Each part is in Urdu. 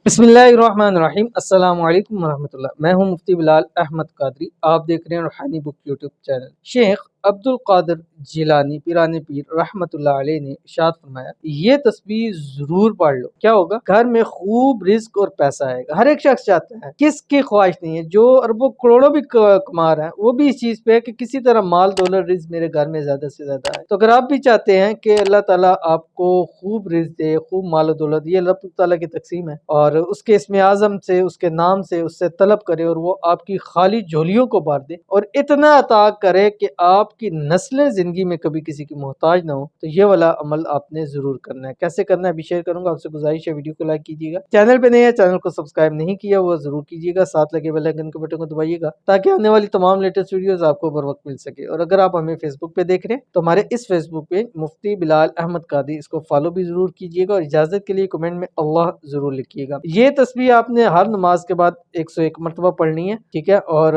بسم اللہ الرحمن الرحیم، السلام علیکم ورحمۃ اللہ۔ میں ہوں مفتی بلال احمد قادری، آپ دیکھ رہے ہیں روحانی بک یوٹیوب چینل۔ شیخ عبد القادر جیلانی پیران پیر رحمۃ اللہ علیہ نے ارشاد فرمایا، یہ تسبیح ضرور پڑھ لو، کیا ہوگا؟ گھر میں خوب رزق اور پیسہ آئے گا۔ ہر ایک شخص چاہتا ہے، کس کی خواہش نہیں ہے؟ جو اربوں کروڑوں بھی کما رہا ہے وہ بھی اس چیز پہ ہے کہ کسی طرح مال دولت رزق میرے گھر میں زیادہ سے زیادہ آئے۔ تو اگر آپ بھی چاہتے ہیں کہ اللہ تعالیٰ آپ کو خوب رزق دے، خوب مال و دولت، یہ اللہ تعالیٰ کی تقسیم ہے، اور اس کے اسم اعظم سے، اس کے نام سے اس سے طلب کرے اور وہ آپ کی خالی جھولیوں کو بھر دے اور اتنا عطا کرے کہ آپ کی نسلیں زندگی میں کبھی کسی کی محتاج نہ ہو، تو یہ والا عمل آپ نے ضرور کرنا ہے۔ کیسے کرنا ہے ابھی شیئر کروں گا، آپ سے گزارش ہے ویڈیو کو لائک کیجیے گا، چینل پہ نہیں ہے چینل کو سبسکرائب نہیں کیا وہ ضرور کیجیے گا، ساتھ لگے بیل آئیکن کے بٹن کو دبائیے گا تاکہ آنے والی تمام لیٹسٹ ویڈیوز آپ کو بر وقت مل سکے۔ اور اگر آپ ہمیں فیس بک پہ دیکھ رہے ہیں تو ہمارے اس فیس بک پہ مفتی بلال احمد قادری، اس کو فالو بھی ضرور کیجیے گا، اور اجازت کے لیے کمنٹ میں اللہ ضرور لکھیے گا۔ یہ تسبیح آپ نے ہر نماز کے بعد 101 مرتبہ پڑھنی ہے، ٹھیک ہے؟ اور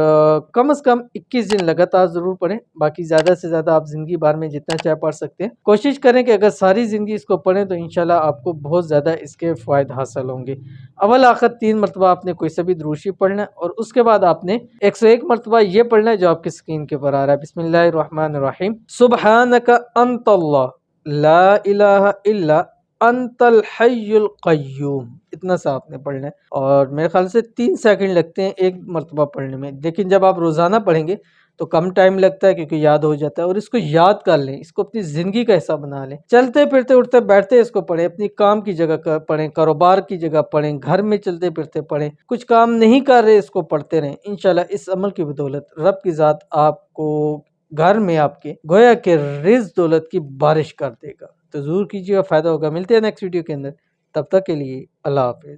کم از کم 21 دن لگاتار ضرور پڑھیں، باقی زیادہ سے زیادہ آپ زندگی بھر میں جتنا چاہے پڑھ سکتے ہیں۔ کوشش کریں کہ اگر ساری زندگی اس کو پڑھیں تو انشاءاللہ آپ کو بہت زیادہ اس کے فوائد حاصل ہوں گے۔ اول آخر 3 مرتبہ آپ نے کوئی سا بھی درود شریف پڑھنا ہے، اور اس کے بعد آپ نے 101 مرتبہ یہ پڑھنا ہے جو آپ کی اسکرین کے پر آ رہا ہے۔ بسم اللہ الرحمن الرحیم، سبحانک انت اللہ لا الہ الا انت الحی القیوم، اتنا سا آپ نے پڑھنا ہے، اور میرے خیال سے 3 سیکنڈ لگتے ہیں ایک مرتبہ پڑھنے میں، لیکن جب آپ روزانہ پڑھیں گے تو کم ٹائم لگتا ہے کیونکہ یاد ہو جاتا ہے۔ اور اس کو یاد کر لیں، اس کو اپنی زندگی کا حصہ بنا لیں، چلتے پھرتے اٹھتے بیٹھتے اس کو پڑھیں، اپنی کام کی جگہ پڑھیں، کاروبار کی جگہ پڑھیں، گھر میں چلتے پھرتے پڑھیں، کچھ کام نہیں کر رہے اس کو پڑھتے رہیں۔ انشاءاللہ اس عمل کی بدولت رب کی ذات آپ کو گھر میں آپ کے گویا کہ رزق دولت کی بارش کر دے گا۔ تو ضرور کیجیے، فائدہ ہوگا۔ ملتے ہیں نیکسٹ ویڈیو کے اندر، تب تک کے لیے اللہ حافظ۔